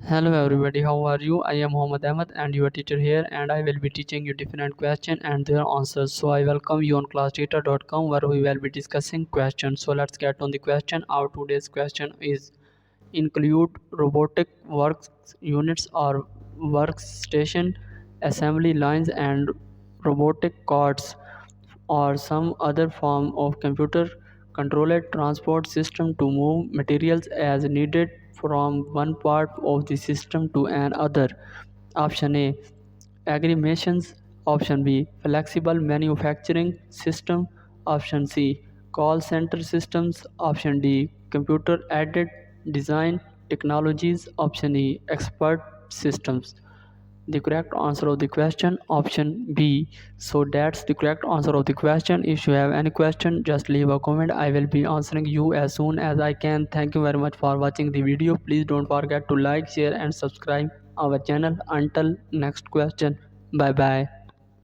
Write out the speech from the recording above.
Hello everybody, how are you? I am Mohammad Ahmed and your teacher here, and I will be teaching you different questions and their answers. So I welcome you on classdata.com where we will be discussing questions. So let's get on the question. Our today's question is include robotic works units or workstation assembly lines and robotic carts or some other form of computer controlled transport system to move materials as needed from one part of the system to another. Option A, Agrimations. Option B, flexible manufacturing system. Option C, call center systems. Option D, computer aided design technologies. Option E, expert systems. The correct answer of the question option B. So that's the correct answer of the question. If you have any question, just leave a comment. I will be answering you as soon as I can. Thank you very much for watching the video. Please don't forget to like, share and subscribe our channel. Until next question, bye bye.